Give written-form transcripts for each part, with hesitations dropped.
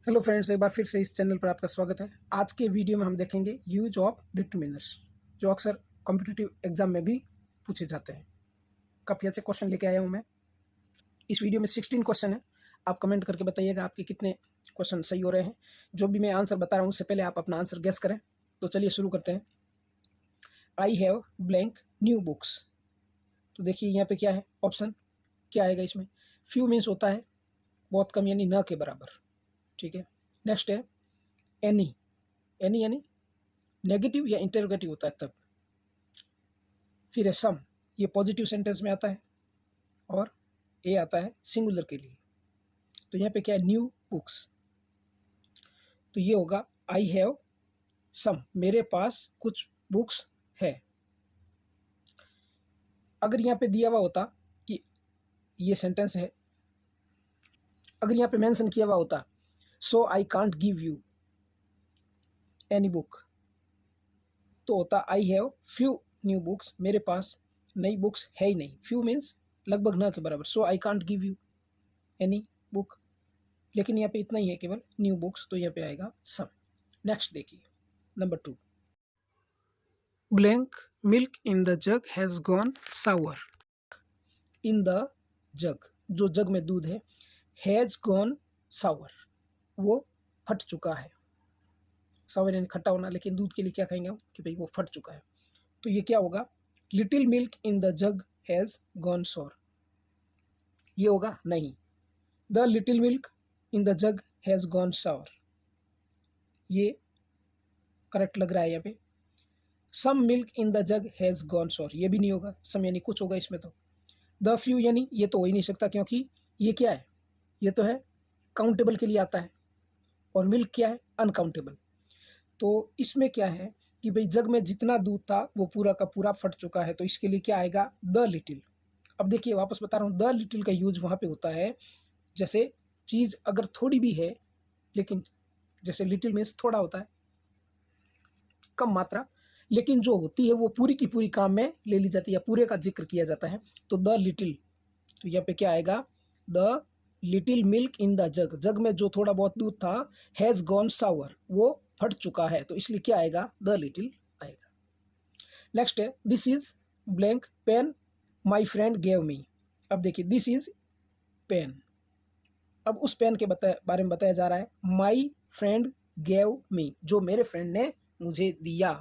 Hello friends, एक बार फिर से इस चैनल पर आपका स्वागत है। आज के वीडियो में हम देखेंगे यूज ऑफ डिटरमिनर्स, जो अक्सर कॉम्पिटिटिव एग्जाम में भी पूछे जाते हैं। काफ़ी अच्छे क्वेश्चन लेके आया हूँ मैं। इस वीडियो में 16 क्वेश्चन है। आप कमेंट करके बताइएगा आपके कितने क्वेश्चन सही हो रहे हैं। जो भी मैं आंसर बता रहा हूँ उससे पहले आप अपना आंसर गेस करें। तो चलिए शुरू करते हैं। I have blank new books. तो देखिए यहाँ पे क्या है, ऑप्शन क्या आएगा इसमें। फ्यू मीन्स होता है बहुत कम, यानी न के बराबर। ठीक है। नेक्स्ट है एनी। एनी यानी नेगेटिव या इंटरोगेटिव होता है तब। फिर है सम, ये पॉजिटिव सेंटेंस में आता है। और ए आता है सिंगुलर के लिए। तो यहाँ पे क्या है, न्यू बुक्स। तो ये होगा आई हैव सम, मेरे पास कुछ बुक्स है। अगर यहाँ पे दिया हुआ होता कि ये सेंटेंस है, अगर यहाँ पे मेंशन किया हुआ होता so I can't give you any book, तो होता I have few new books, मेरे पास नई बुक्स है ही नहीं। फ्यू मीन्स लगभग न के बराबर। So I can't give you any book, लेकिन यहाँ पे इतना ही है केवल न्यू बुक्स, तो यहाँ पे आएगा सम। नेक्स्ट देखिए, number 2। Blank milk in the jug has gone sour. In the jug, जो जग में दूध है, हैज़ गॉन सावर, वो फट चुका है। सावर यानी खट्टा होना, लेकिन दूध के लिए क्या कहेंगे हम कि भाई वो फट चुका है। तो ये क्या होगा, little milk in the jug has gone sour. ये होगा नहीं, the little milk in the jug has gone sour, ये करेक्ट लग रहा है यहाँ पे। Some milk in the jug has gone sour, ये भी नहीं होगा। सम यानी कुछ होगा इसमें। तो द फ्यू यानी ये तो हो ही नहीं सकता, क्योंकि ये क्या है, ये तो है काउंटेबल के लिए आता है, और मिल्क क्या है, अनकाउंटेबल। तो इसमें क्या है कि भाई जग में जितना दूध था वो पूरा का पूरा फट चुका है, तो इसके लिए क्या आएगा, द लिटिल। अब देखिए वापस बता रहा हूँ, द लिटिल का यूज वहाँ पे होता है जैसे चीज़ अगर थोड़ी भी है, लेकिन जैसे लिटिल मीन्स थोड़ा होता है, कम मात्रा, लेकिन जो होती है वो पूरी की पूरी काम में ले ली जाती है, पूरे का जिक्र किया जाता है। तो द लिटिल, तो यहाँ पे क्या आएगा, the little milk in the jug, jug में जो थोड़ा बहुत दूध था, हैज़ गॉन सावर, वो फट चुका है, तो इसलिए क्या आएगा, द लिटिल आएगा। नेक्स्ट है this is blank pen my friend gave me. अब देखिए दिस इज पेन, अब उस पेन के बारे में बताया जा रहा है, माई फ्रेंड गेव मी, जो मेरे फ्रेंड ने मुझे दिया।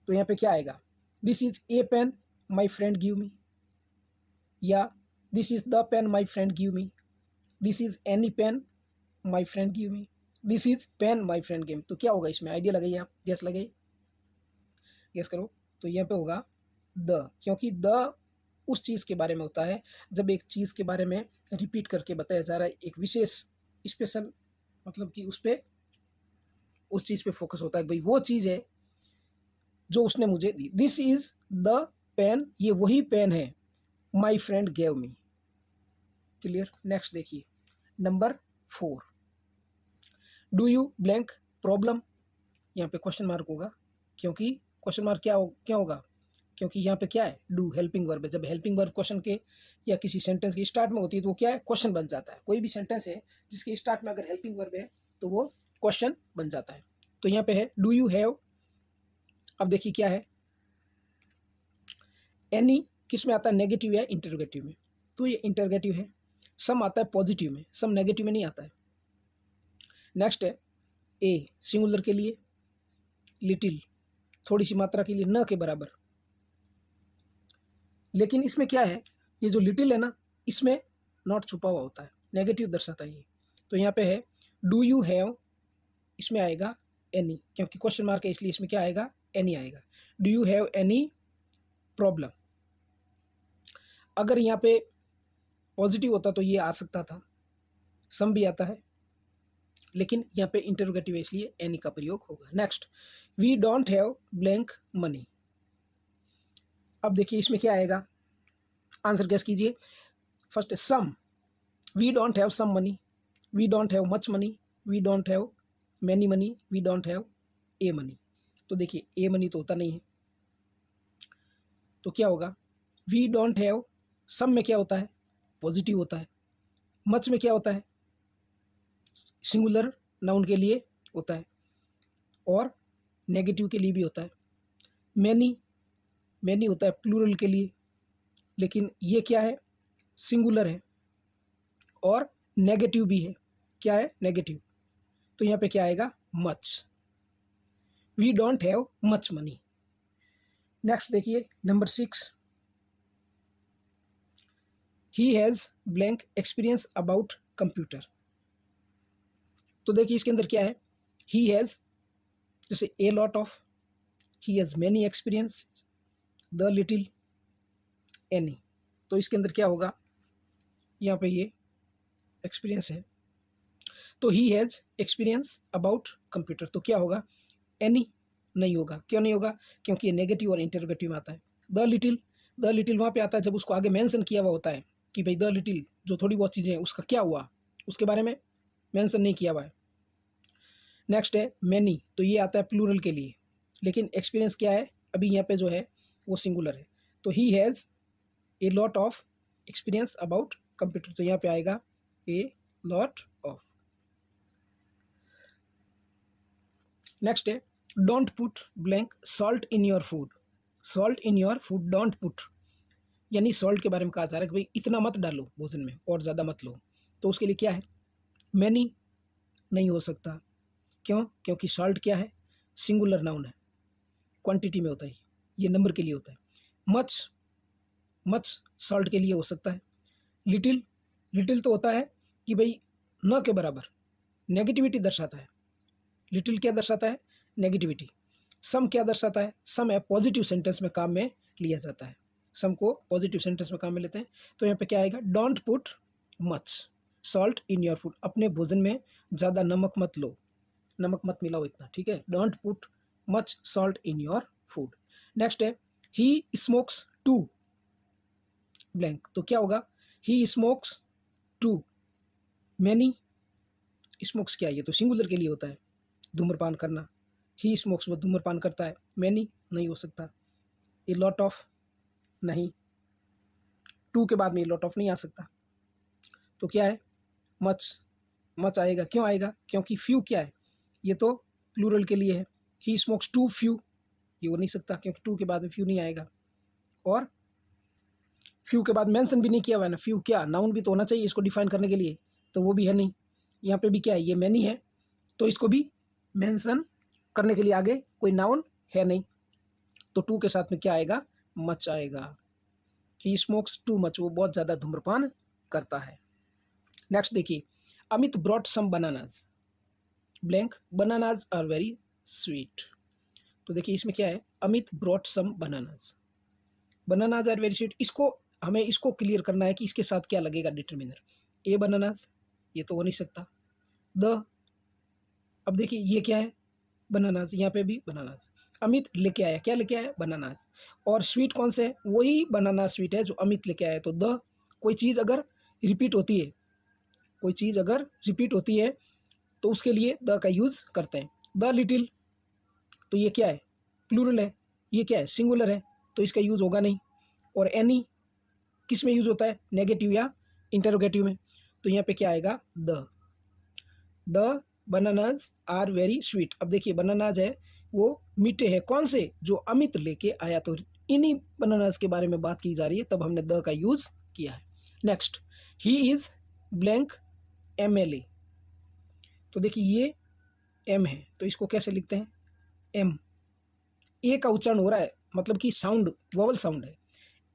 तो यहाँ पे क्या आएगा, this is a pen my friend give me, या this is the pen my friend give me, this is any pen my friend give me, this is pen my friend give me. तो क्या होगा इसमें, idea लगाइए आप, gas लगाइए, gas करो। तो यहाँ पे होगा द, क्योंकि द उस चीज़ के बारे में होता है जब एक चीज़ के बारे में रिपीट करके बताया जा रहा है, एक विशेष स्पेशल, मतलब कि उस चीज़ पे फोकस होता है, भाई वो चीज़ है जो उसने मुझे दी। दिस इज द पेन, ये वही पेन है, my friend gave me. Clear. Next देखिए, number 4। Do you blank problem, यहाँ पे क्वेश्चन मार्क होगा, क्योंकि क्वेश्चन मार्क क्या होगा, क्योंकि यहाँ पे क्या है, डू हेल्पिंग वर्ब है। जब हेल्पिंग वर्ब क्वेश्चन के या किसी सेंटेंस के स्टार्ट में होती है तो वो क्या है, क्वेश्चन बन जाता है। कोई भी सेंटेंस है जिसके स्टार्ट में अगर हेल्पिंग वर्ब है तो वो क्वेश्चन बन जाता है। तो यहाँ पे है डू यू हैव। अब देखिए क्या है, एनी किस में आता है, नेगेटिव या इंटरोगेटिव में, तो ये इंटरोगेटिव है। सम आता है पॉजिटिव में, सम नेगेटिव में नहीं आता है। नेक्स्ट है ए सिंगुलर के लिए, लिटिल थोड़ी सी मात्रा के लिए, न के बराबर। लेकिन इसमें क्या है, ये जो लिटिल है ना, इसमें नॉट छुपा हुआ होता है, नेगेटिव दर्शाता है ये। तो यहाँ पे है डू यू हैव, इसमें आएगा एनी, क्योंकि क्वेश्चन मार्क है इसलिए इसमें क्या आएगा, एनी आएगा। Do you have any problem, अगर यहाँ पे पॉजिटिव होता तो ये आ सकता था, सम भी आता है, लेकिन यहाँ पे इंटरोगेटिव है इसलिए एनी का प्रयोग होगा। Next, we don't have blank money. अब देखिए इसमें क्या आएगा, आंसर गेस कीजिए। First some, we don't have some money, we don't have much money, we don't have many money, we don't have a money. तो देखिए ए मनी तो होता नहीं है, तो क्या होगा, वी डोंट हैव, सम में क्या होता है, पॉजिटिव होता है, मच में क्या होता है, सिंगुलर नाउन के लिए होता है और नेगेटिव के लिए भी होता है। मैनी, मैनी होता है प्लूरल के लिए, लेकिन ये क्या है, सिंगुलर है और नेगेटिव भी है। क्या है, नेगेटिव। तो यहाँ पे क्या आएगा, much. We don't have much money. Next देखिए number 6, he has blank experience about computer. तो देखिए इसके अंदर क्या है, ही हैज़ जैसे a lot of, he has many experience, the little, any. तो इसके अंदर क्या होगा, यहाँ पे ये एक्सपीरियंस है तो he has experience about computer, तो क्या होगा, एनी नहीं होगा। क्यों नहीं होगा, क्योंकि ये नेगेटिव और इंटरोगेटिव में आता है। द लिटिल, द लिटिल वहाँ पे आता है जब उसको आगे मेंशन किया हुआ होता है कि भाई द लिटिल जो थोड़ी बहुत चीज़ें हैं उसका क्या हुआ, उसके बारे में मेंशन नहीं किया हुआ है। नेक्स्ट है मैनी, तो ये आता है प्लूरल के लिए, लेकिन एक्सपीरियंस क्या है, अभी यहाँ पे जो है वो सिंगुलर है। तो he has a lot of experience about computer, तो यहाँ पे आएगा ए लॉट ऑफ। नेक्स्ट है don't put blank salt in your food. Salt in your food, don't put यानी सॉल्ट के बारे में कहा जा रहा है कि भाई इतना मत डालो भोजन में और ज़्यादा मत लो। तो उसके लिए क्या है, मैनी नहीं हो सकता। क्यों, क्योंकि सॉल्ट क्या है, सिंगुलर नाउन है, क्वांटिटी में होता है, ये नंबर के लिए होता है। मच, मच सॉल्ट के लिए हो सकता है। लिटिल, लिटिल तो होता है कि भाई न के बराबर, नेगेटिविटी दर्शाता है। लिटिल क्या दर्शाता है, नेगेटिविटी। सम क्या दर्शाता है, सम है पॉजिटिव सेंटेंस में काम में लिया जाता है, सम को पॉजिटिव सेंटेंस में काम में लेते हैं। तो यहाँ पे क्या आएगा, don't put much salt in your food, अपने भोजन में ज़्यादा नमक मत लो, नमक मत मिलाओ इतना, ठीक है। Don't put much salt in your food. Next है ही स्मोक्स टू ब्लैंक, तो क्या होगा, ही स्मोक्स टू मैनी। स्मोक्स क्या है, ये तो सिंगुलर के लिए होता है, धूम्रपान करना। ही स्मोक्स, वो धूम्रपान करता है। मैनी नहीं हो सकता। ए लॉट ऑफ नहीं, टू के बाद में ए लॉट ऑफ नहीं आ सकता। तो क्या है, मच, मच आएगा। क्यों आएगा, क्योंकि फ्यू क्या है, ये तो प्लूरल के लिए है। ही स्मोक्स टू फ्यू, ये हो नहीं सकता क्योंकि टू के बाद में फ्यू नहीं आएगा। और फ्यू के बाद मेंशन भी नहीं किया हुआ है ना, फ्यू क्या नाउन भी तो होना चाहिए इसको डिफाइन करने के लिए, तो वो भी है नहीं। यहाँ पे भी क्या है, ये मैनी है, तो इसको भी मेंशन करने के लिए आगे कोई नाउन है नहीं, तो टू के साथ में क्या आएगा, मच आएगा। ही स्मोक्स टू मच, वो बहुत ज़्यादा धूम्रपान करता है। नेक्स्ट देखिए, Amit brought some bananas blank, bananas are very sweet. तो देखिए इसमें क्या है, Amit brought some bananas, bananas are very sweet. इसको हमें इसको क्लियर करना है कि इसके साथ क्या लगेगा डिटर्मिनर। ए बनानाज, ये तो हो नहीं सकता। द, अब देखिए ये क्या है, बनानाज, यहाँ पे भी बनानाज। अमित लेके आया, क्या लेके आया, बनानाज। और स्वीट कौन से है, वही बनाना स्वीट है जो अमित लेके आया। तो द, कोई चीज़ अगर रिपीट होती है, कोई चीज़ अगर रिपीट होती है तो उसके लिए द का यूज़ करते हैं। द लिटिल, तो ये क्या है, प्लूरल है, ये क्या है, सिंगुलर है, तो इसका यूज़ होगा नहीं। और एनी किस में यूज़ होता है, नेगेटिव या इंटरोगेटिव में, तो यहाँ पे क्या आएगा, the. The bananas are very sweet. अब देखिए बनानाज है वो मीठे हैं, कौन से, जो अमित लेके आया। तो इन्हीं बनानाज के बारे में बात की जा रही है, तब हमने द का यूज़ किया है। Next, he is blank MLA। तो देखिए ये एम है, तो इसको कैसे लिखते हैं, एम। ए का उच्चारण हो रहा है, मतलब कि साउंड वोवल साउंड है।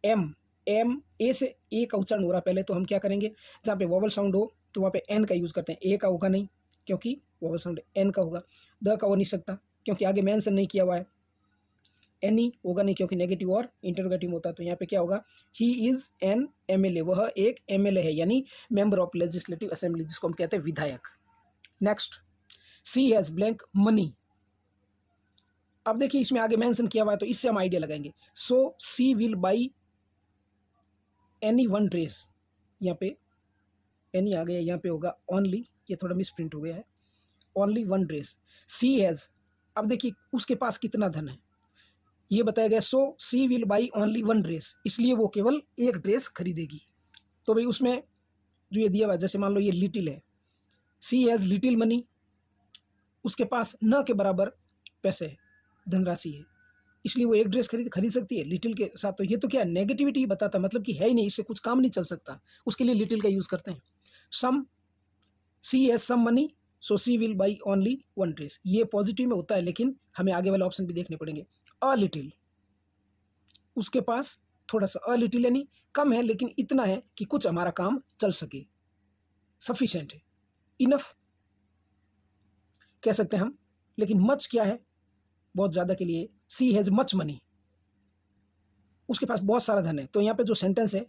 एम, एम ए से ए का उच्चारण हो रहा है पहले, तो हम क्या करेंगे, जहाँ पे वोवल साउंड हो तो वहाँ पे एन का यूज़ करते हैं। ए का होगा नहीं क्योंकि वोवल साउंड एन का होगा। द का हो नहीं सकता क्योंकि आगे मेंशन नहीं किया हुआ है। एनी होगा नहीं क्योंकि नेगेटिव और इंटरोगेटिव होता है। तो यहाँ पे क्या होगा, ही इज़ एन MLA, वह एक MLA है, यानी मेंबर ऑफ लेजिस्लेटिव असेंबली, जिसको हम कहते हैं विधायक। Next, she has blank money. अब देखिए इसमें आगे मेंशन किया हुआ है तो इससे हम आइडिया लगाएंगे। So she will buy any one dress, यहाँ पे एनी आ गया, यहाँ पे होगा ओनली, ये थोड़ा मिस प्रिंट हो गया है, only one dress. She has, अब देखिए उसके पास कितना धन है ये बताया गया। So she will buy only one dress, इसलिए वो केवल एक ड्रेस खरीदेगी। तो भाई उसमें जो ये दिया हुआ है, जैसे मान लो ये लिटिल है, सी हैज़ लिटिल मनी, उसके पास न के बराबर पैसे है, धनराशि है, इसलिए वो एक ड्रेस खरीद सकती है लिटिल के साथ। तो ये तो क्या नेगेटिविटी बताता, मतलब कि है ही नहीं, इससे कुछ काम नहीं चल सकता, उसके लिए लिटिल का यूज़ करते हैं। Some, she has some money so she will buy only one dress, ये पॉजिटिव में होता है, लेकिन हमें आगे वाले ऑप्शन भी देखने पड़ेंगे। अ लिटिल, उसके पास थोड़ा सा, अ लिटिल यानी कम है लेकिन इतना है कि कुछ हमारा काम चल सके, सफिशेंट है, इनफ कह सकते हैं हम। लेकिन मच क्या है, बहुत ज़्यादा के लिए, सी हैज़ मच मनी, उसके पास बहुत सारा धन है, तो यहाँ पे जो सेंटेंस है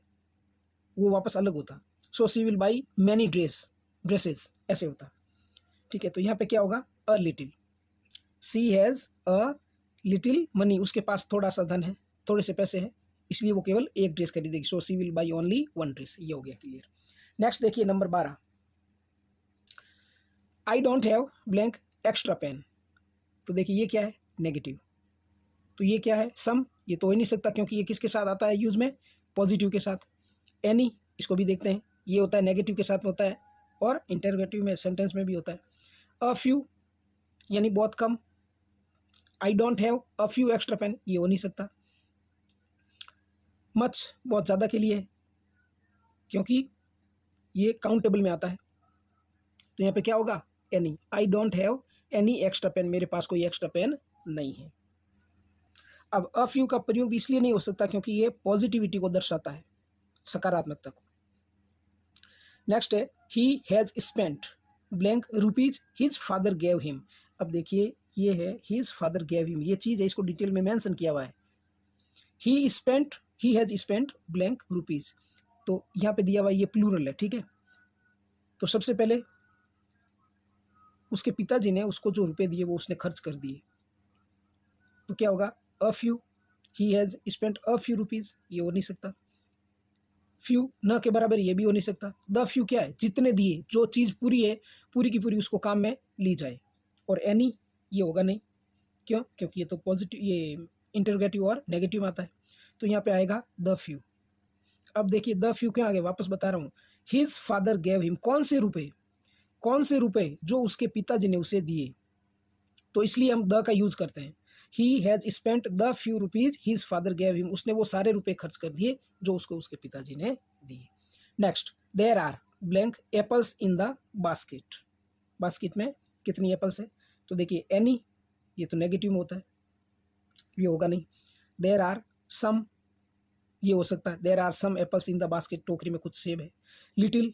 वो वापस अलग होता। So she will buy many dresses ऐसे होता। ठीक है, तो यहाँ पे क्या होगा, a little, she has a little money, उसके पास थोड़ा सा धन है, थोड़े से पैसे हैं, इसलिए वो केवल एक ड्रेस खरीदेगी। So she will buy only one dress, ये हो गया क्लियर। नेक्स्ट देखिए number 12, I don't have blank extra pen, तो देखिए ये क्या है, नेगेटिव, तो ये क्या है, सम, ये तो हो ही नहीं सकता क्योंकि ये किसके साथ आता है यूज में, पॉजिटिव के साथ। एनी, इसको भी देखते हैं, ये होता है नेगेटिव के साथ में होता है, और इंटरगेटिव में सेंटेंस में भी होता है। अ फ्यू यानी बहुत कम, I don't have a few extra pen, ये हो नहीं सकता। मच, बहुत ज़्यादा के लिए, क्योंकि ये काउंटेबल में आता है, तो यहाँ पे क्या होगा, any, I don't have any extra pen, मेरे पास कोई एक्स्ट्रा पेन नहीं है। अब अ फ्यू का प्रयोग भी इसलिए नहीं हो सकता क्योंकि ये पॉजिटिविटी को दर्शाता है, सकारात्मकता को। नेक्स्ट है, he has spent blank rupees his father gave him, अब देखिए ये है हिज फादर गेव हिम, ये चीज़ है, इसको डिटेल में मेंशन किया हुआ है। He has spent blank rupees, तो यहाँ पे दिया हुआ ये प्लूरल है, ठीक है। तो सबसे पहले उसके पिताजी ने उसको जो रुपए दिए वो उसने खर्च कर दिए, तो क्या होगा, a few, he has spent a few rupees, ये हो नहीं सकता। फ्यू न के बराबर, ये भी हो नहीं सकता। द फ्यू क्या है, जितने दिए, जो चीज़ पूरी है पूरी की पूरी उसको काम में ली जाए। और एनी, ये होगा नहीं, क्यों, क्योंकि ये तो पॉजिटिव, ये इंटरोगेटिव और नेगेटिव आता है, तो यहाँ पे आएगा द फ्यू। अब देखिए द फ्यू के आगे वापस बता रहा हूँ, हिज फादर गेव हिम, कौन से रुपए जो उसके पिताजी ने उसे दिए, तो इसलिए हम द का यूज करते हैं। He has spent the few rupees his father gave him, उसने वो सारे रुपए खर्च कर दिए जो उसको उसके पिताजी ने दिए। Next, there are blank apples in the basket, basket में कितनी एप्पल्स है, तो देखिए एनी, ये तो नेगेटिव में होता है, ये होगा नहीं। देयर आर सम, ये हो सकता है, there are some apples in the basket, टोकरी में कुछ सेब है। लिटिल,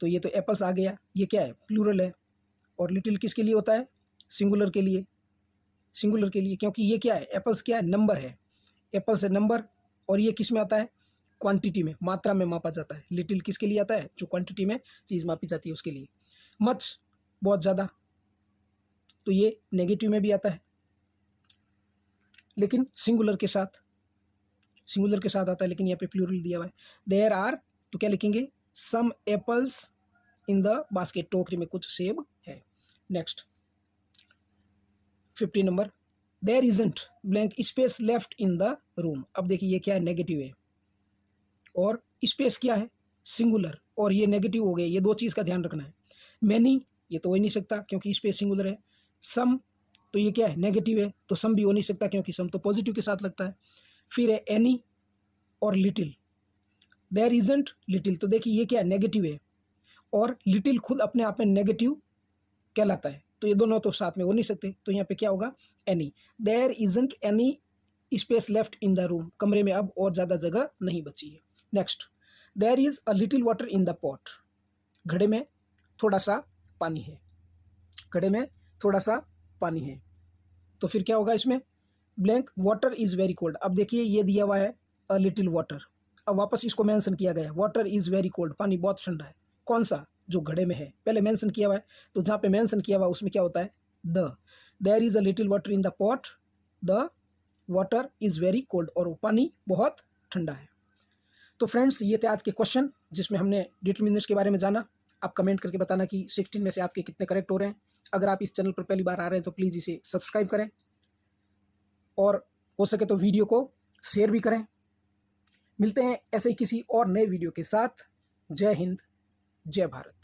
तो ये तो एप्पल्स आ गया, ये क्या है, प्लूरल है, और लिटिल किसके लिए होता है, सिंगुलर के लिए, क्योंकि ये क्या है, एप्पल्स क्या है, नंबर है, एप्पल्स है नंबर, और ये किस में आता है, क्वांटिटी में, मात्रा में मापा जाता है। लिटिल किसके लिए आता है, जो क्वांटिटी में चीज़ मापी जाती है उसके लिए। मच, बहुत ज़्यादा, तो ये नेगेटिव में भी आता है, लेकिन सिंगुलर के साथ आता है, लेकिन यहाँ पे प्लूरल दिया हुआ है। देयर आर, तो क्या लिखेंगे, some apples in the basket, टोकरी में कुछ सेब है। Next 50 number, there isn't blank space left in the room, अब देखिए ये क्या है, नेगेटिव है, और स्पेस क्या है, सिंगुलर, और ये नेगेटिव हो गए, ये दो चीज़ का ध्यान रखना है। मैनी, ये तो हो ही नहीं सकता क्योंकि स्पेस सिंगुलर है। सम, तो ये क्या है, नेगेटिव है, तो सम भी हो नहीं सकता क्योंकि सम तो पॉजिटिव के साथ लगता है। फिर है एनी और लिटिल, देयर इजंट लिटिल, तो देखिए ये क्या है, नेगेटिव है, और लिटिल खुद अपने आप में नेगेटिव कहलाता है, तो ये दोनों तो साथ में हो नहीं सकते, तो यहाँ पे क्या होगा, any. There isn't any space left in the room, कमरे में अब और ज़्यादा जगह नहीं बची है। Next, there is a little water in the pot, घड़े में थोड़ा सा पानी है, तो फिर क्या होगा इसमें, blank water is very cold, अब देखिए ये दिया हुआ है अ लिटिल वाटर, अब वापस इसको मेंशन किया गया है, वाटर इज़ वेरी कोल्ड, पानी बहुत ठंडा है, कौन सा, जो घड़े में है, पहले मेंशन किया हुआ है, तो जहाँ पे मेंशन किया हुआ है उसमें क्या होता है, the, there is a little water in the pot, the water is very cold, और वो पानी बहुत ठंडा है। तो फ्रेंड्स ये थे आज के क्वेश्चन जिसमें हमने डिटरमिनर्स के बारे में जाना। आप कमेंट करके बताना कि 16 में से आपके कितने करेक्ट हो रहे हैं। अगर आप इस चैनल पर पहली बार आ रहे हैं तो प्लीज़ इसे सब्सक्राइब करें, और हो सके तो वीडियो को शेयर भी करें। मिलते हैं ऐसे ही किसी और नए वीडियो के साथ। जय हिंद, जय भारत।